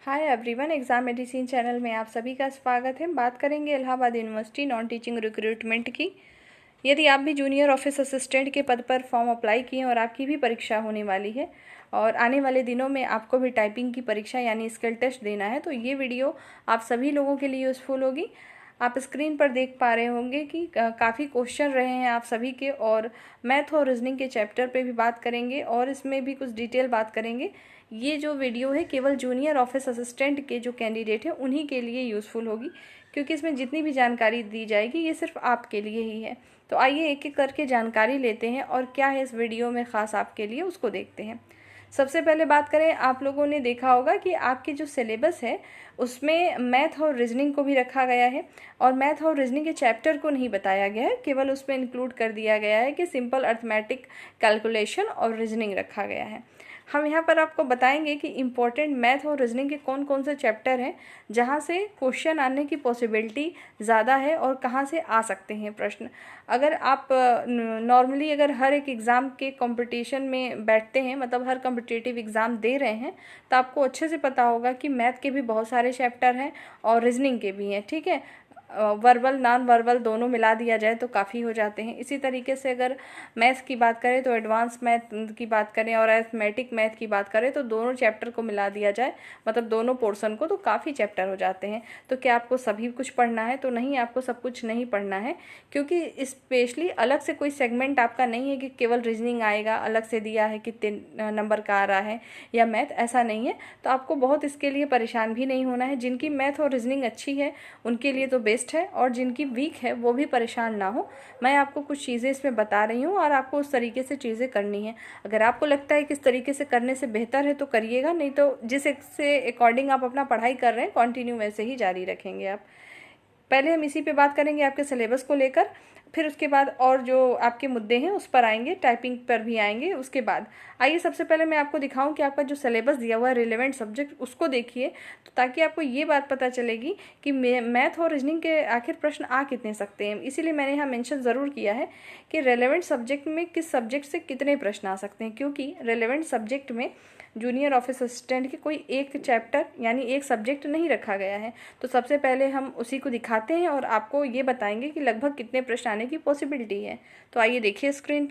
Hi everyone, exam medicine channel में आप सभी का स्वागत है। बात करेंगे Allahabad university non teaching recruitment की। यदि आप भी जूनियर ऑफिस असिस्टेंट के पद पर फॉर्म अप्लाई किए और आपकी भी परीक्षा होने वाली है और आने वाले दिनों में आपको भी टाइपिंग की परीक्षा यानी स्किल टेस्ट देना है, तो ये वीडियो आप सभी लोगों के लिए यूज़फुल होगी। आप स्क्रीन पर देख पा रहे होंगे कि काफ़ी क्वेश्चन रहे हैं आप सभी के, और मैथ और रीजनिंग के चैप्टर पे भी बात करेंगे और इसमें भी कुछ डिटेल बात करेंगे। ये जो वीडियो है केवल जूनियर ऑफिस असिस्टेंट के जो कैंडिडेट हैं उन्हीं के लिए यूज़फुल होगी, क्योंकि इसमें जितनी भी जानकारी दी जाएगी ये सिर्फ आपके लिए ही है। तो आइए एक एक करके जानकारी लेते हैं और क्या है इस वीडियो में ख़ास आपके लिए उसको देखते हैं। सबसे पहले बात करें, आप लोगों ने देखा होगा कि आपके जो सिलेबस है उसमें मैथ और रीजनिंग को भी रखा गया है, और मैथ और रीजनिंग के चैप्टर को नहीं बताया गया है, केवल उसमें इंक्लूड कर दिया गया है कि सिंपल अर्थमेटिक कैलकुलेशन और रीजनिंग रखा गया है। हम यहाँ पर आपको बताएंगे कि इम्पोर्टेंट मैथ और रीजनिंग के कौन कौन से चैप्टर हैं जहाँ से क्वेश्चन आने की पॉसिबिलिटी ज़्यादा है और कहाँ से आ सकते हैं प्रश्न। अगर आप नॉर्मली अगर हर एक एग्ज़ाम के कंपटीशन में बैठते हैं, मतलब हर कॉम्पिटिटिव एग्ज़ाम दे रहे हैं, तो आपको अच्छे से पता होगा कि मैथ के भी बहुत सारे चैप्टर हैं और रीजनिंग के भी हैं। ठीक है, वर्बल नॉन वर्बल दोनों मिला दिया जाए तो काफ़ी हो जाते हैं। इसी तरीके से अगर मैथ्स की बात करें तो एडवांस मैथ की बात करें और अरिथमेटिक मैथ की बात करें तो दोनों चैप्टर को मिला दिया जाए, मतलब दोनों पोर्शन को, तो काफ़ी चैप्टर हो जाते हैं। तो क्या आपको सभी कुछ पढ़ना है? तो नहीं, आपको सब कुछ नहीं पढ़ना है, क्योंकि स्पेशली अलग से कोई सेगमेंट आपका नहीं है कि केवल रीजनिंग आएगा, अलग से दिया है कितने नंबर का आ रहा है या मैथ, ऐसा नहीं है। तो आपको बहुत इसके लिए परेशान भी नहीं होना है। जिनकी मैथ और रीजनिंग अच्छी है उनके लिए तो बेस्ट है, और जिनकी वीक है वो भी परेशान ना हो। मैं आपको कुछ चीज़ें इसमें बता रही हूँ और आपको उस तरीके से चीज़ें करनी है। अगर आपको लगता है कि इस तरीके से करने से बेहतर है तो करिएगा, नहीं तो जिस एक से अकॉर्डिंग आप अपना पढ़ाई कर रहे हैं कंटिन्यू वैसे ही जारी रखेंगे आप। पहले हम इसी पे बात करेंगे आपके सिलेबस को लेकर, फिर उसके बाद और जो आपके मुद्दे हैं उस पर आएंगे, टाइपिंग पर भी आएंगे उसके बाद। आइए सबसे पहले मैं आपको दिखाऊं कि आपका जो सिलेबस दिया हुआ है रिलेवेंट सब्जेक्ट, उसको देखिए, तो ताकि आपको ये बात पता चलेगी कि मैथ और रीजनिंग के आखिर प्रश्न आ कितने सकते हैं। इसीलिए मैंने यहाँ मेंशन ज़रूर किया है कि रेलेवेंट सब्जेक्ट में किस सब्जेक्ट से कितने प्रश्न आ सकते हैं, क्योंकि रेलेवेंट सब्जेक्ट में जूनियर ऑफिस असिस्टेंट के कोई एक चैप्टर यानी एक सब्जेक्ट नहीं रखा गया है। तो सबसे पहले हम उसी को दिखाते हैं और आपको ये बताएंगे कि लगभग कितने प्रश्न आने की पॉसिबिलिटी है। तो आइए देखिए स्क्रीन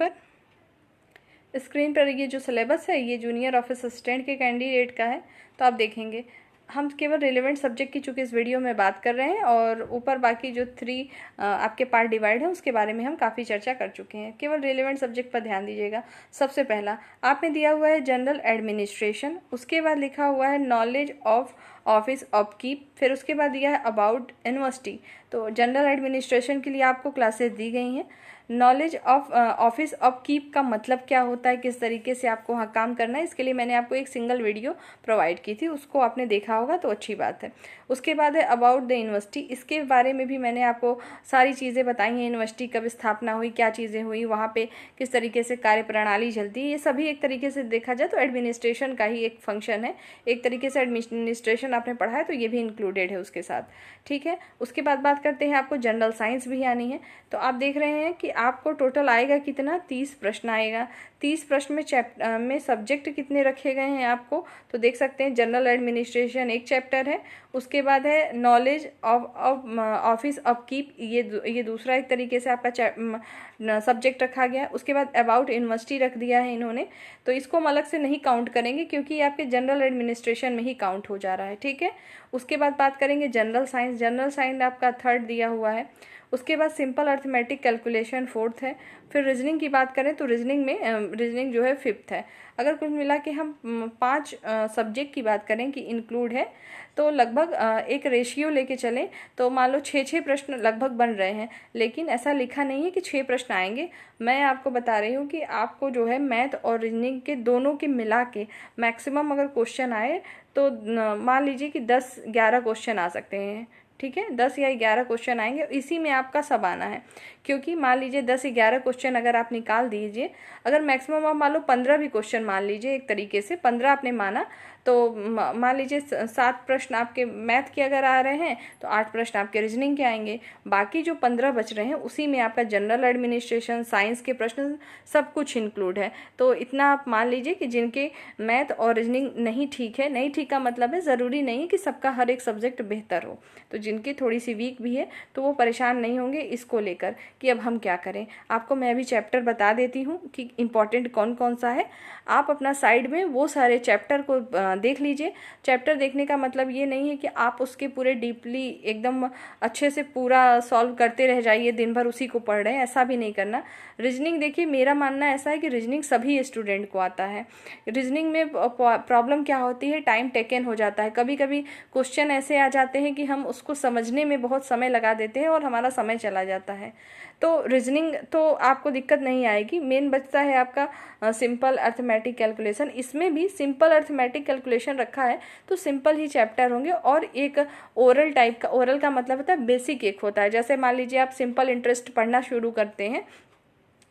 पर ये जो सिलेबस है ये जूनियर ऑफिस असिस्टेंट के कैंडिडेट का है। तो आप देखेंगे हम केवल रिलेवेंट सब्जेक्ट की चूँकि इस वीडियो में बात कर रहे हैं, और ऊपर बाकी जो 3 आपके पार्ट डिवाइड है उसके बारे में हम काफ़ी चर्चा कर चुके हैं। केवल रिलेवेंट सब्जेक्ट पर ध्यान दीजिएगा। सबसे पहला आपने दिया हुआ है जनरल एडमिनिस्ट्रेशन, उसके बाद लिखा हुआ है नॉलेज ऑफ ऑफिस अपकीप, फिर उसके बाद दिया है अबाउट यूनिवर्सिटी। तो जनरल एडमिनिस्ट्रेशन के लिए आपको क्लासेस दी गई हैं। नॉलेज ऑफ ऑफिस अपकीप का मतलब क्या होता है, किस तरीके से आपको वहाँ काम करना है, इसके लिए मैंने आपको एक सिंगल वीडियो प्रोवाइड की थी, उसको आपने देखा होगा तो अच्छी बात है। उसके बाद है अबाउट द यूनिवर्सिटी, इसके बारे में भी मैंने आपको सारी चीज़ें बताई हैं। यूनिवर्सिटी कब स्थापना हुई, क्या चीज़ें हुई, वहाँ पे किस तरीके से कार्य प्रणाली चलती है, ये सभी एक तरीके से देखा जाए तो एडमिनिस्ट्रेशन का ही एक फंक्शन है। एक तरीके से एडमिनिस्ट्रेशन आपने पढ़ा है तो ये भी इंक्लूडेड है उसके साथ। ठीक है, उसके बाद बात करते हैं, आपको जनरल साइंस भी आनी है। तो आप देख रहे हैं कि आपको टोटल आएगा कितना, 30 प्रश्न आएगा। 30 प्रश्न में सब्जेक्ट कितने रखे गए हैं आपको, तो देख सकते हैं जनरल एडमिनिस्ट्रेशन एक चैप्टर है, उसके बाद है नॉलेज ऑफ ऑफिस अपकीप, ये दूसरा एक तरीके से आपका सब्जेक्ट रखा गया। उसके बाद अबाउट यूनिवर्सिटी रख दिया है इन्होंने, तो इसको हम अलग से नहीं काउंट करेंगे क्योंकि आपके जनरल एडमिनिस्ट्रेशन में ही काउंट हो जा रहा है। ठीक है, उसके बाद बात करेंगे जनरल साइंस आपका 3rd दिया हुआ है। उसके बाद सिंपल अर्थमेटिक कैलकुलेशन 4th है। फिर रीजनिंग की बात करें तो रीजनिंग जो है 5th है। अगर कुल मिला के हम 5 सब्जेक्ट की बात करें कि इंक्लूड है, तो लगभग एक रेशियो लेके चलें तो मान लो 6 प्रश्न लगभग बन रहे हैं, लेकिन ऐसा लिखा नहीं है कि 6 प्रश्न आएंगे। मैं आपको बता रही हूँ कि आपको जो है मैथ और रीजनिंग के दोनों के मिला के मैक्सिमम अगर क्वेश्चन आए तो मान लीजिए कि 10-11 क्वेश्चन आ सकते हैं। ठीक है, 10 या 11 क्वेश्चन आएंगे, इसी में आपका सब आना है। क्योंकि मान लीजिए 10-11 क्वेश्चन अगर आप निकाल दीजिए, अगर मैक्सिमम आप मान लो 15 भी क्वेश्चन मान लीजिए, एक तरीके से 15 आपने माना, तो मान लीजिए 7 प्रश्न आपके मैथ के अगर आ रहे हैं तो 8 प्रश्न आपके रीजनिंग के आएंगे, बाकी जो 15 बच रहे हैं उसी में आपका जनरल एडमिनिस्ट्रेशन, साइंस के प्रश्न सब कुछ इंक्लूड है। तो इतना आप मान लीजिए कि जिनके मैथ और रीजनिंग नहीं ठीक है, नहीं ठीक का मतलब है ज़रूरी नहीं है कि सबका हर एक सब्जेक्ट बेहतर हो, तो जिनकी थोड़ी सी वीक भी है तो वो परेशान नहीं होंगे इसको लेकर कि अब हम क्या करें। आपको मैं अभी चैप्टर बता देती हूँ कि इम्पॉर्टेंट कौन कौन सा है। आप अपना साइड में वो सारे चैप्टर को देख लीजिए। चैप्टर देखने का मतलब ये नहीं है कि आप उसके पूरे डीपली एकदम अच्छे से पूरा सॉल्व करते रह जाइए, दिन भर उसी को पढ़ रहे हैं, ऐसा भी नहीं करना। रीजनिंग देखिए, मेरा मानना ऐसा है कि रीजनिंग सभी स्टूडेंट को आता है। रीजनिंग में प्रॉब्लम क्या होती है, टाइम टेकन हो जाता है। कभी कभी क्वेश्चन ऐसे आ जाते हैं कि हम उसको समझने में बहुत समय लगा देते हैं और हमारा समय चला जाता है। तो रीजनिंग तो आपको दिक्कत नहीं आएगी। मेन बचता है आपका सिंपल अर्थमेटिक कैलकुलेशन। इसमें भी सिंपल अर्थमेटिक कैलकुलेशन रखा है तो सिंपल ही चैप्टर होंगे। और एक ओरल टाइप का, ओरल का मतलब होता है बेसिक एक होता है। जैसे मान लीजिए आप सिंपल इंटरेस्ट पढ़ना शुरू करते हैं,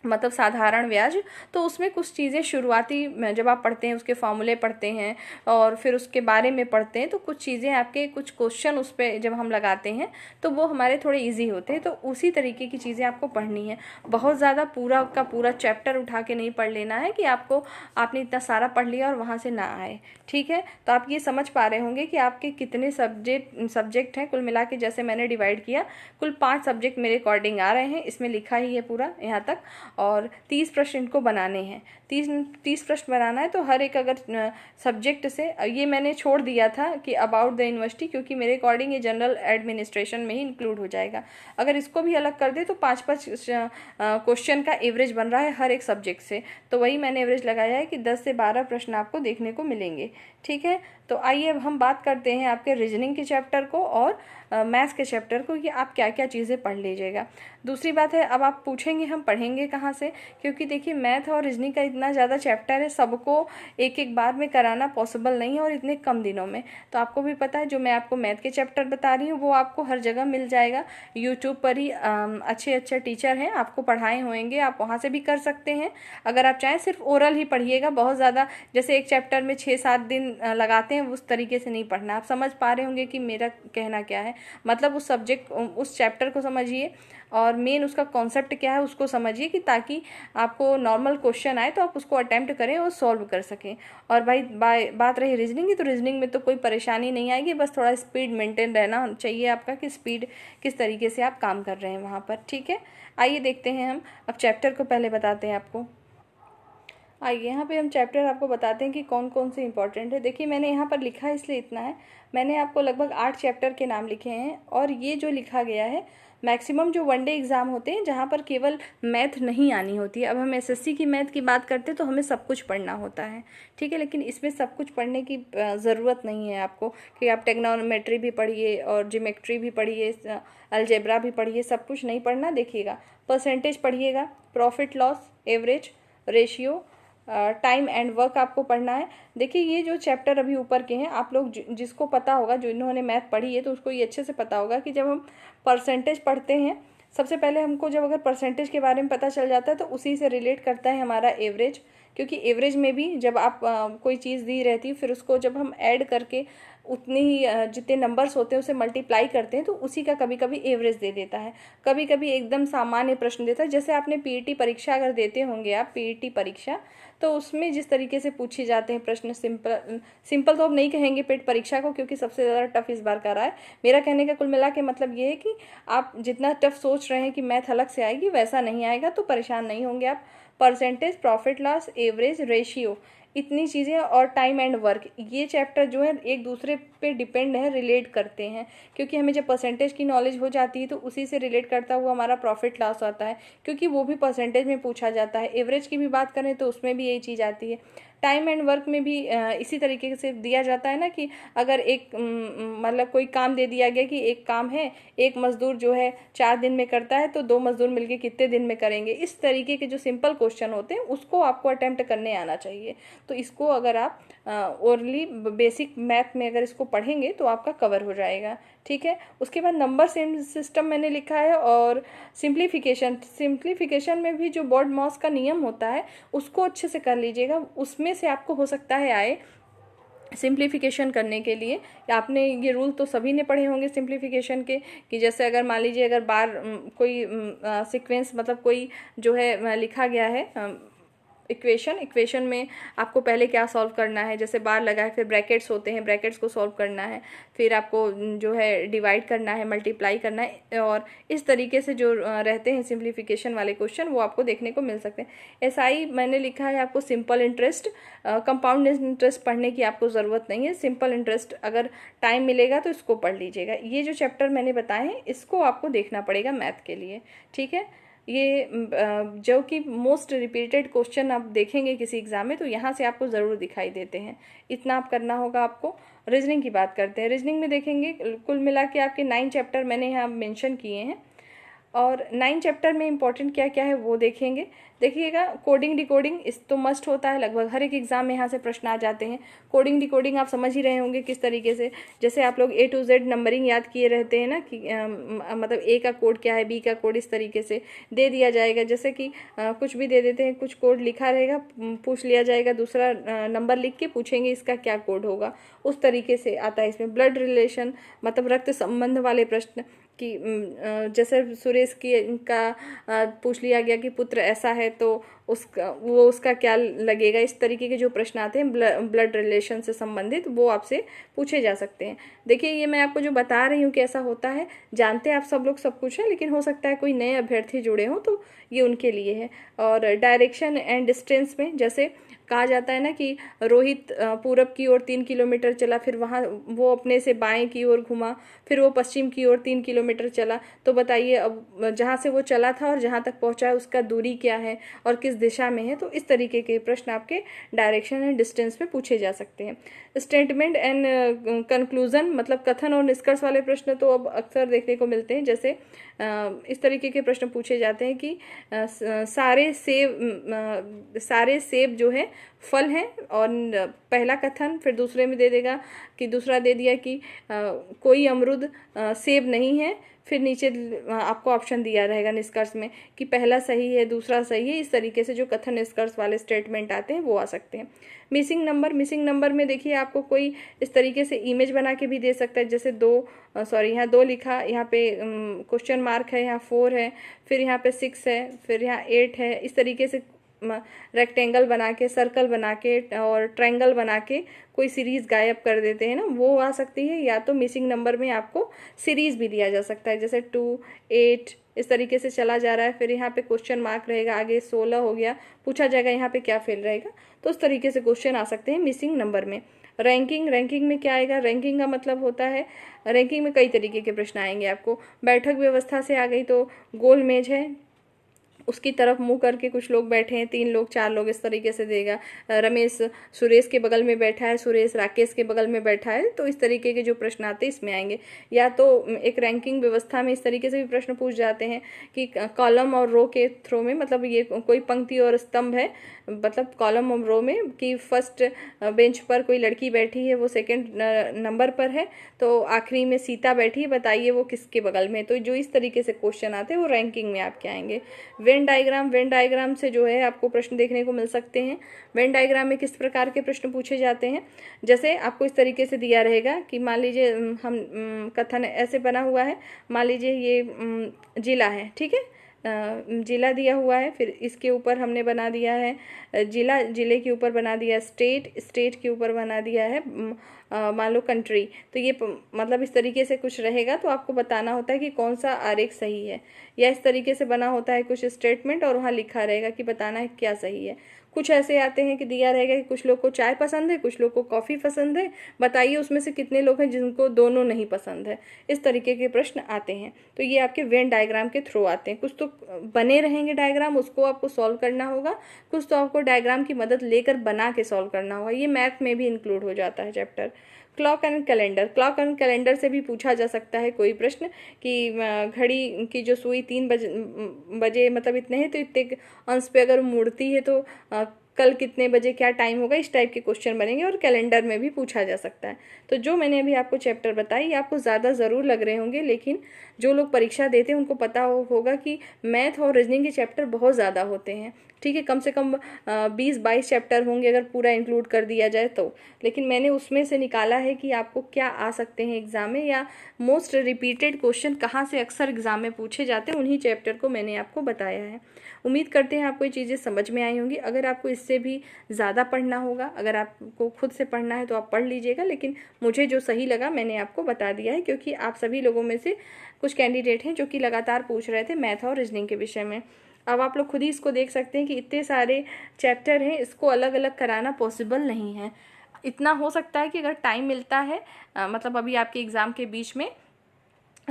मतलब साधारण ब्याज, तो उसमें कुछ चीज़ें शुरुआती जब आप पढ़ते हैं उसके फॉर्मूले पढ़ते हैं और फिर उसके बारे में पढ़ते हैं, तो कुछ चीज़ें आपके कुछ क्वेश्चन उस पर जब हम लगाते हैं तो वो हमारे थोड़े इजी होते हैं। तो उसी तरीके की चीज़ें आपको पढ़नी है। बहुत ज़्यादा पूरा का पूरा चैप्टर उठा के नहीं पढ़ लेना है कि आपने इतना सारा पढ़ लिया और वहाँ से ना आए। ठीक है, तो आप ये समझ पा रहे होंगे कि आपके कितने सब्जेक्ट हैं कुल मिला के। जैसे मैंने डिवाइड किया, कुल 5 सब्जेक्ट मेरे अकॉर्डिंग आ रहे हैं, इसमें लिखा ही है पूरा यहाँ तक। और 30 प्रश्न इनको बनाने हैं। 30 प्रश्न बनाना है। तो हर एक अगर सब्जेक्ट से, ये मैंने छोड़ दिया था कि अबाउट द यूनिवर्सिटी, क्योंकि मेरे अकॉर्डिंग ये जनरल एडमिनिस्ट्रेशन में ही इंक्लूड हो जाएगा। अगर इसको भी अलग कर दे तो 5-5 क्वेश्चन का एवरेज बन रहा है हर एक सब्जेक्ट से। तो वही मैंने एवरेज लगाया है कि 10 से 12 प्रश्न आपको देखने को मिलेंगे। ठीक है, तो आइए अब हम बात करते हैं आपके रीजनिंग के चैप्टर को और मैथ्स के चैप्टर को कि आप क्या क्या चीज़ें पढ़ लीजिएगा। दूसरी बात है, अब आप पूछेंगे हम पढ़ेंगे कहाँ से, क्योंकि देखिए मैथ और रीजनिंग का इतना ज़्यादा चैप्टर है, सबको एक एक बार में कराना पॉसिबल नहीं है और इतने कम दिनों में। तो आपको भी पता है जो मैं आपको मैथ के चैप्टर बता रही हूँ वो आपको हर जगह मिल जाएगा। यूट्यूब पर ही अच्छे अच्छे टीचर हैं, आपको पढ़ाए होंगे, आप वहाँ से भी कर सकते हैं। अगर आप चाहें सिर्फ ओरल ही पढ़िएगा, बहुत ज़्यादा जैसे एक चैप्टर में 6-7 दिन लगाते हैं उस तरीके से नहीं पढ़ना। आप समझ पा रहे होंगे कि मेरा कहना क्या है। मतलब उस चैप्टर को समझिए और मेन उसका कॉन्सेप्ट क्या है उसको समझिए, कि ताकि आपको नॉर्मल क्वेश्चन आए तो आप उसको अटेम्प्ट करें और सॉल्व कर सकें। और बात रही रीजनिंग की, तो रीजनिंग में तो कोई परेशानी नहीं आएगी, बस थोड़ा स्पीड मेंटेन रहना चाहिए आपका, कि स्पीड किस तरीके से आप काम कर रहे हैं वहाँ पर। ठीक है, आइए देखते हैं हम अब चैप्टर को पहले बताते हैं आपको। आइए यहाँ पे हम चैप्टर आपको बताते हैं कि कौन कौन से इंपॉर्टेंट है। देखिए मैंने यहाँ पर लिखा है इसलिए इतना है, मैंने आपको लगभग 8 चैप्टर के नाम लिखे हैं। और ये जो लिखा गया है मैक्सिमम जो वनडे एग्ज़ाम होते हैं जहाँ पर केवल मैथ नहीं आनी होती है। अब हम एसएससी की मैथ की बात करते हैं तो हमें सब कुछ पढ़ना होता है। ठीक है, लेकिन इसमें सब कुछ पढ़ने की ज़रूरत नहीं है आपको, कि आप टेग्नोमेट्री भी पढ़िए और ज्योमेट्री भी पढ़िए, अलजेब्रा भी पढ़िए, सब कुछ नहीं पढ़ना। देखिएगा परसेंटेज पढ़िएगा, profit loss, average, ratio, time and work आपको पढ़ना है। देखिए ये जो चैप्टर अभी ऊपर के हैं, आप लोग जिसको पता होगा, जो इन्होंने मैथ पढ़ी है तो उसको ये अच्छे से पता होगा कि जब हम परसेंटेज पढ़ते हैं, सबसे पहले हमको जब अगर परसेंटेज के बारे में पता चल जाता है तो उसी से रिलेट करता है हमारा एवरेज। क्योंकि एवरेज में भी जब आप कोई चीज़ दी रहती है, फिर उसको जब हम ऐड करके उतनी ही जितने नंबर्स होते हैं उसे मल्टीप्लाई करते हैं तो उसी का कभी कभी एवरेज दे देता है, कभी कभी एकदम सामान्य प्रश्न देता है। जैसे आपने पीईटी परीक्षा अगर देते होंगे, आप पीईटी परीक्षा, तो उसमें जिस तरीके से पूछे जाते हैं प्रश्न, सिंपल तो अब नहीं कहेंगे पेट परीक्षा को, क्योंकि सबसे ज़्यादा टफ इस बार का रहा है। मेरा कहने का कुल मिला के मतलब ये है कि आप जितना टफ सोच रहे हैं कि मैथ अलग से आएगी, वैसा नहीं आएगा, तो परेशान नहीं होंगे आप। Percentage, profit loss, average, ratio, इतनी चीज़ें, और टाइम एंड वर्क, ये चैप्टर जो है एक दूसरे पे डिपेंड है, रिलेट करते हैं। क्योंकि हमें जब परसेंटेज की नॉलेज हो जाती है तो उसी से रिलेट करता हुआ हमारा प्रॉफिट लॉस आता है, क्योंकि वो भी परसेंटेज में पूछा जाता है। एवरेज की भी बात करें तो उसमें भी यही चीज़ आती है। टाइम एंड वर्क में भी इसी तरीके से दिया जाता है ना, कि अगर एक मतलब कोई काम दे दिया गया कि एक काम है, एक मजदूर जो है 4 दिन में करता है, तो 2 मजदूर मिलके कितने दिन में करेंगे। इस तरीके के जो सिंपल क्वेश्चन होते हैं उसको आपको अटेम्प्ट करने आना चाहिए। तो इसको अगर आप ओरली बेसिक मैथ में अगर इसको पढ़ेंगे तो आपका कवर हो जाएगा। ठीक है, उसके बाद नंबर सिस्टम मैंने लिखा है, और सिंप्लीफिकेशन में भी जो बॉड मॉस का नियम होता है उसको अच्छे से कर लीजिएगा। उसमें से आपको हो सकता है आए सिंप्लीफिकेशन करने के लिए आपने ये रूल तो सभी ने पढ़े होंगे सिंप्लीफिकेशन के, कि जैसे अगर मान लीजिए अगर बार कोई सीक्वेंस मतलब कोई जो है लिखा गया है इक्वेशन में आपको पहले क्या सॉल्व करना है, जैसे बार लगा है, फिर ब्रैकेट्स होते हैं, ब्रैकेट्स को सॉल्व करना है, फिर आपको जो है डिवाइड करना है, मल्टीप्लाई करना है, और इस तरीके से जो रहते हैं सिंप्लीफिकेशन वाले क्वेश्चन वो आपको देखने को मिल सकते हैं। एसआई मैंने लिखा है आपको सिंपल इंटरेस्ट, कंपाउंड इंटरेस्ट पढ़ने की आपको ज़रूरत नहीं है। सिंपल इंटरेस्ट अगर टाइम मिलेगा तो इसको पढ़ लीजिएगा। ये जो चैप्टर मैंने बताए हैं इसको आपको देखना पड़ेगा मैथ के लिए, ठीक है। ये जो कि मोस्ट रिपीटेड क्वेश्चन आप देखेंगे किसी एग्जाम में तो यहाँ से आपको ज़रूर दिखाई देते हैं। इतना आप करना होगा आपको। रीजनिंग की बात करते हैं। रीजनिंग में देखेंगे कुल मिला के आपके 9 चैप्टर मैंने यहाँ मेंशन किए हैं, और 9 चैप्टर में इंपॉर्टेंट क्या क्या है वो देखेंगे। देखिएगा कोडिंग डिकोडिंग इस तो मस्ट होता है, लगभग हर एक एग्जाम में यहाँ से प्रश्न आ जाते हैं। कोडिंग डिकोडिंग आप समझ ही रहे होंगे किस तरीके से, जैसे आप लोग A to Z नंबरिंग याद किए रहते हैं ना कि मतलब A का कोड क्या है, B का कोड, इस तरीके से दे दिया जाएगा। जैसे कि कुछ भी दे देते हैं, कुछ कोड लिखा रहेगा, पूछ लिया जाएगा, दूसरा नंबर लिख के पूछेंगे इसका क्या कोड होगा, उस तरीके से आता है इसमें। ब्लड रिलेशन मतलब रक्त संबंध वाले प्रश्न कि जैसे सुरेश की का पूछ लिया गया कि पुत्र ऐसा है तो उसका क्या लगेगा, इस तरीके के जो प्रश्न आते हैं ब्लड रिलेशन से संबंधित वो आपसे पूछे जा सकते हैं। देखिए ये मैं आपको जो बता रही हूँ कि ऐसा होता है, जानते हैं आप सब लोग सब कुछ है, लेकिन हो सकता है कोई नए अभ्यर्थी जुड़े हों तो ये उनके लिए है। और डायरेक्शन एंड डिस्टेंस में जैसे कहा जाता है ना कि रोहित पूरब की ओर 3 किलोमीटर चला, फिर वहाँ वो अपने से बाएं की ओर घुमा, फिर वो पश्चिम की ओर 3 किलोमीटर चला, तो बताइए अब जहाँ से वो चला था और जहाँ तक पहुँचा है उसका दूरी क्या है और किस दिशा में है। तो इस तरीके के प्रश्न आपके डायरेक्शन एंड डिस्टेंस में पूछे जा सकते हैं। स्टेटमेंट एंड कंक्लूजन मतलब कथन और निष्कर्ष वाले प्रश्न तो अब अक्सर देखने को मिलते हैं। जैसे इस तरीके के प्रश्न पूछे जाते हैं कि सारे सेब जो है फल हैं, और पहला कथन फिर दूसरे में दे देगा कि दूसरा दे दिया कि कोई अमरूद सेब नहीं है, फिर नीचे आपको ऑप्शन दिया रहेगा निष्कर्ष में कि पहला सही है, दूसरा सही है। इस तरीके से जो कथन निष्कर्ष वाले स्टेटमेंट आते हैं वो आ सकते हैं। मिसिंग नंबर में देखिए आपको कोई इस तरीके से इमेज बना के भी दे सकता है। जैसे यहाँ 2 लिखा, यहाँ पे क्वेश्चन मार्क है, यहाँ 4 है, फिर यहाँ पे 6 है, फिर यहाँ 8 है। इस तरीके से रेक्टेंगल बना के, सर्कल बना के और ट्रायंगल बना के कोई सीरीज गायब कर देते हैं ना, वो आ सकती है। या तो मिसिंग नंबर में आपको सीरीज भी दिया जा सकता है, जैसे 2, 8 इस तरीके से चला जा रहा है, फिर यहाँ पे क्वेश्चन मार्क रहेगा, आगे 16 हो गया, पूछा जाएगा यहाँ पे क्या फेल रहेगा। तो उस तरीके से क्वेश्चन आ सकते हैं मिसिंग नंबर में। रैंकिंग में क्या आएगा, रैंकिंग का मतलब होता है, रैंकिंग में कई तरीके के प्रश्न आएंगे आपको। बैठक व्यवस्था से आ गई तो गोल मेज है, उसकी तरफ मुंह करके कुछ लोग बैठे हैं, 3 लोग 4 लोग, इस तरीके से देगा। रमेश सुरेश के बगल में बैठा है, सुरेश राकेश के बगल में बैठा है, तो इस तरीके के जो प्रश्न आते हैं इसमें आएंगे। या तो एक रैंकिंग व्यवस्था में इस तरीके से भी प्रश्न पूछ जाते हैं कि कॉलम और रो के थ्रू में, मतलब ये कोई पंक्ति और स्तंभ है, मतलब कॉलम और रो में कि फर्स्ट बेंच पर कोई लड़की बैठी है, वो सेकेंड नंबर पर है, तो आखिरी में सीता बैठी है, बताइए वो किसके बगल में। तो जो इस तरीके से क्वेश्चन आते हैं वो रैंकिंग में आपके आएंगे। वेन डायग्राम से जो है आपको प्रश्न देखने को मिल सकते हैं। वेन डायग्राम में किस प्रकार के प्रश्न पूछे जाते हैं, जैसे आपको इस तरीके से दिया रहेगा कि मान लीजिए हम कथन ऐसे बना हुआ है, मान लीजिए ये जिला है, ठीक है, जिला दिया हुआ है, फिर इसके ऊपर हमने बना दिया है जिले के ऊपर बना दिया स्टेट के ऊपर बना दिया है मान लो कंट्री। तो ये मतलब इस तरीके से कुछ रहेगा, तो आपको बताना होता है कि कौन सा आरेख सही है। या इस तरीके से बना होता है कुछ स्टेटमेंट और वहाँ लिखा रहेगा कि बताना है क्या सही है। कुछ ऐसे आते हैं कि दिया रहेगा कि कुछ लोग को चाय पसंद है, कुछ लोग को कॉफ़ी पसंद है, बताइए उसमें से कितने लोग हैं जिनको दोनों नहीं पसंद है। इस तरीके के प्रश्न आते हैं। तो ये आपके वेन डायग्राम के थ्रू आते हैं। कुछ तो बने रहेंगे डायग्राम, उसको आपको सॉल्व करना होगा, कुछ तो आपको डायग्राम की मदद लेकर बना के सॉल्व करना होगा। ये मैथ में भी इंक्लूड हो जाता है चैप्टर। क्लॉक एंड कैलेंडर से भी पूछा जा सकता है कोई प्रश्न कि घड़ी की जो सुई 3 बजे मतलब इतने हैं, तो इतने अंश पे अगर मुड़ती है तो कल कितने बजे क्या टाइम होगा, इस टाइप के क्वेश्चन बनेंगे और कैलेंडर में भी पूछा जा सकता है। तो जो मैंने अभी आपको चैप्टर बताई ये आपको ज़्यादा ज़रूर लग रहे होंगे, लेकिन जो लोग परीक्षा देते हैं उनको पता होगा कि मैथ और रीजनिंग के चैप्टर बहुत ज़्यादा होते हैं। ठीक है, कम से कम 20-22 चैप्टर होंगे अगर पूरा इंक्लूड कर दिया जाए तो। लेकिन मैंने उसमें से निकाला है कि आपको क्या आ सकते हैं एग्जाम में, या मोस्ट रिपीटेड क्वेश्चन कहाँ से अक्सर एग्जाम में पूछे जाते हैं, उन्हीं चैप्टर को मैंने आपको बताया है। उम्मीद करते हैं आपको ये चीज़ें समझ में आई होंगी। अगर आपको इससे भी ज़्यादा पढ़ना होगा, अगर आपको खुद से पढ़ना है तो आप पढ़ लीजिएगा, लेकिन मुझे जो सही लगा मैंने आपको बता दिया है, क्योंकि आप सभी लोगों में से कुछ कैंडिडेट हैं जो कि लगातार पूछ रहे थे मैथ और रीजनिंग के विषय में। अब आप लोग खुद ही इसको देख सकते हैं कि इतने सारे चैप्टर हैं, इसको अलग अलग कराना पॉसिबल नहीं है। इतना हो सकता है कि अगर टाइम मिलता है मतलब अभी आपके एग्ज़ाम के बीच में,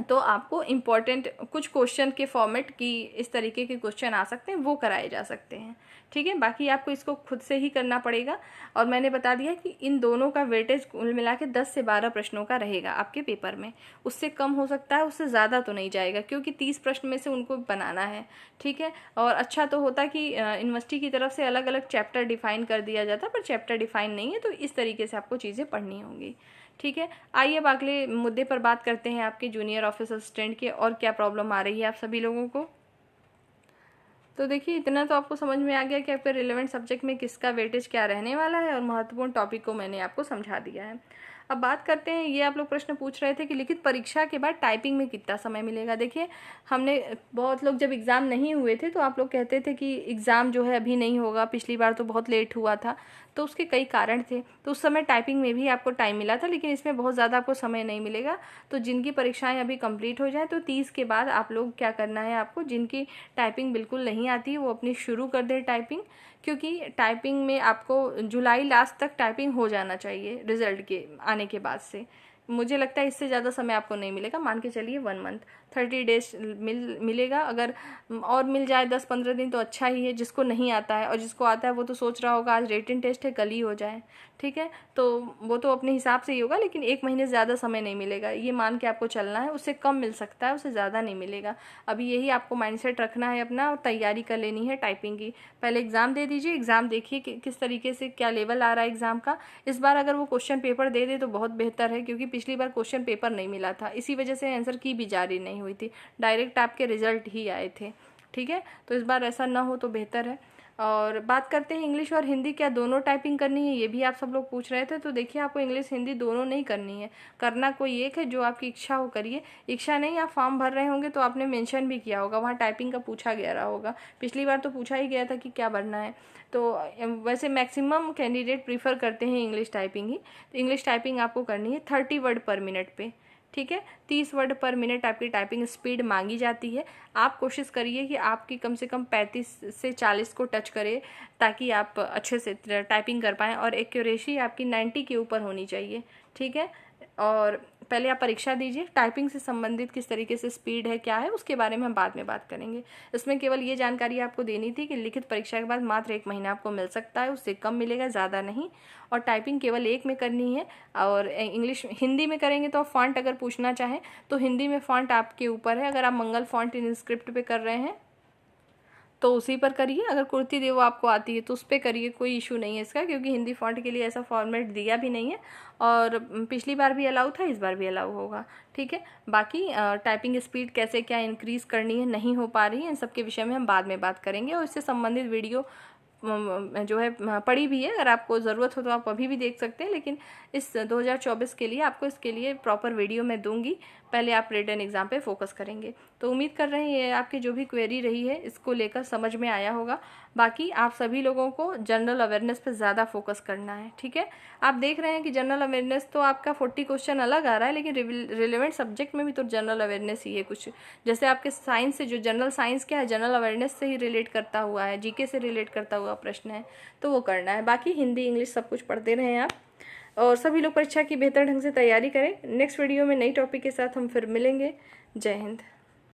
तो आपको इम्पॉर्टेंट कुछ क्वेश्चन के फॉर्मेट की इस तरीके के क्वेश्चन आ सकते हैं, वो कराए जा सकते हैं। ठीक है, बाकी आपको इसको खुद से ही करना पड़ेगा। और मैंने बता दिया कि इन दोनों का वेटेज कुल मिला के 10 से 12 प्रश्नों का रहेगा आपके पेपर में। उससे कम हो सकता है, उससे ज़्यादा तो नहीं जाएगा, क्योंकि 30 प्रश्न में से उनको बनाना है। ठीक है, और अच्छा तो होता कि यूनिवर्सिटी की तरफ से अलग अलग चैप्टर डिफाइन कर दिया जाता, पर चैप्टर डिफाइन नहीं है, तो इस तरीके से आपको चीज़ें पढ़नी होंगी। ठीक है, आइए अब अगले मुद्दे पर बात करते हैं आपके जूनियर ऑफिस असिस्टेंट के, और क्या प्रॉब्लम आ रही है आप सभी लोगों को। तो देखिए, इतना तो आपको समझ में आ गया कि आपके रिलेवेंट सब्जेक्ट में किसका वेटेज क्या रहने वाला है, और महत्वपूर्ण टॉपिक को मैंने आपको समझा दिया है। अब बात करते हैं, ये आप लोग प्रश्न पूछ रहे थे कि लिखित परीक्षा के बाद टाइपिंग में कितना समय मिलेगा। देखिए, हमने बहुत लोग जब एग्ज़ाम नहीं हुए थे तो आप लोग कहते थे कि एग्ज़ाम जो है अभी नहीं होगा, पिछली बार तो बहुत लेट हुआ था, तो उसके कई कारण थे। तो उस समय टाइपिंग में भी आपको टाइम मिला था, लेकिन इसमें बहुत ज़्यादा आपको समय नहीं मिलेगा। तो जिनकी परीक्षाएं अभी कंप्लीट हो जाए तो 30 के बाद आप लोग क्या करना है, आपको जिनकी टाइपिंग बिल्कुल नहीं आती वो अपनी शुरू कर दें टाइपिंग, क्योंकि टाइपिंग में आपको जुलाई लास्ट तक टाइपिंग हो जाना चाहिए रिजल्ट के आने के बाद से। मुझे लगता है इससे ज़्यादा समय आपको नहीं मिलेगा, मान के चलिए 1 मंथ 30 डेज मिलेगा। अगर और मिल जाए 10-15 दिन तो अच्छा ही है। जिसको नहीं आता है और जिसको आता है वो तो सोच रहा होगा आज रिटन टेस्ट है कल ही हो जाए। ठीक है, तो वो तो अपने हिसाब से ही होगा, लेकिन 1 महीने से ज़्यादा समय नहीं मिलेगा, ये मान के आपको चलना है। उससे कम मिल सकता है, उससे ज़्यादा नहीं मिलेगा। अभी यही आपको माइंडसेट रखना है अपना, और तैयारी कर लेनी है टाइपिंग की। पहले एग्ज़ाम दे दीजिए, एग्ज़ाम देखिए कि किस तरीके से क्या लेवल आ रहा है एग्ज़ाम का। इस बार अगर वो क्वेश्चन पेपर दे दे तो बहुत बेहतर है, क्योंकि पिछली बार क्वेश्चन पेपर नहीं मिला था, इसी वजह से आंसर की भी जारी नहीं हुई थी, डायरेक्ट आपके रिजल्ट ही आए थे। ठीक है, तो इस बार ऐसा ना हो तो बेहतर है। और बात करते हैं इंग्लिश और हिंदी क्या दोनों टाइपिंग करनी है, ये भी आप सब लोग पूछ रहे थे। तो देखिए, आपको इंग्लिश हिंदी दोनों नहीं करनी है, करना कोई एक है, जो आपकी इच्छा हो करिए। इच्छा नहीं, आप फॉर्म भर रहे होंगे तो आपने मेंशन भी किया होगा, वहाँ टाइपिंग का पूछा गया रहा होगा। पिछली बार तो पूछा ही गया था कि क्या भरना है। तो वैसे मैक्सिमम कैंडिडेट प्रीफर करते हैं इंग्लिश टाइपिंग ही। तो इंग्लिश टाइपिंग आपको करनी है 30 वर्ड पर मिनट पे। ठीक है, 30 वर्ड पर मिनट आपकी टाइपिंग स्पीड मांगी जाती है। आप कोशिश करिए कि आपकी कम से कम 35 से 40 को टच करे, ताकि आप अच्छे से टाइपिंग कर पाएँ, और एक्यूरेसी आपकी 90 के ऊपर होनी चाहिए। ठीक है, और पहले आप परीक्षा दीजिए। टाइपिंग से संबंधित किस तरीके से स्पीड है, क्या है, उसके बारे में हम बाद में बात करेंगे। इसमें केवल ये जानकारी आपको देनी थी कि लिखित परीक्षा के बाद मात्र 1 महीना आपको मिल सकता है, उससे कम मिलेगा, ज़्यादा नहीं। और टाइपिंग केवल 1 में करनी है। और इंग्लिश हिंदी में करेंगे तो आप फॉन्ट अगर पूछना चाहें तो हिंदी में फॉन्ट आपके ऊपर है। अगर आप मंगल फॉन्ट इन स्क्रिप्ट पे कर रहे हैं तो उसी पर करिए। अगर कुर्ती देव आपको आती है तो उस पर करिए, कोई इशू नहीं है इसका, क्योंकि हिंदी फॉन्ट के लिए ऐसा फॉर्मेट दिया भी नहीं है, और पिछली बार भी अलाउ था, इस बार भी अलाउ होगा। ठीक है, बाकी टाइपिंग स्पीड कैसे क्या इंक्रीज़ करनी है, नहीं हो पा रही है, इन सब के विषय में हम बाद में बात करेंगे। और इससे संबंधित वीडियो जो है पड़ी भी है, अगर आपको ज़रूरत हो तो आप अभी भी देख सकते हैं, लेकिन इस 2024 के लिए आपको इसके लिए प्रॉपर वीडियो मैं दूंगी। पहले आप रिटन एग्ज़ाम पे फोकस करेंगे। तो उम्मीद कर रहे हैं ये आपकी जो भी क्वेरी रही है इसको लेकर समझ में आया होगा। बाकी आप सभी लोगों को जनरल अवेयरनेस पे ज़्यादा फोकस करना है। ठीक है, आप देख रहे हैं कि जनरल अवेयरनेस तो आपका 40 क्वेश्चन अलग आ रहा है, लेकिन रिलेवेंट सब्जेक्ट में भी तो जनरल अवेयरनेस ही है कुछ। जैसे आपके साइंस से जो जनरल साइंस क्या है, जनरल अवेयरनेस से ही रिलेट करता हुआ है, जीके से रिलेट करता हुआ प्रश्न है, तो वो करना है। बाकी हिंदी इंग्लिश सब कुछ पढ़ते रहें आप, और सभी लोग परीक्षा की बेहतर ढंग से तैयारी करें। नेक्स्ट वीडियो में नई टॉपिक के साथ हम फिर मिलेंगे। जय हिंद।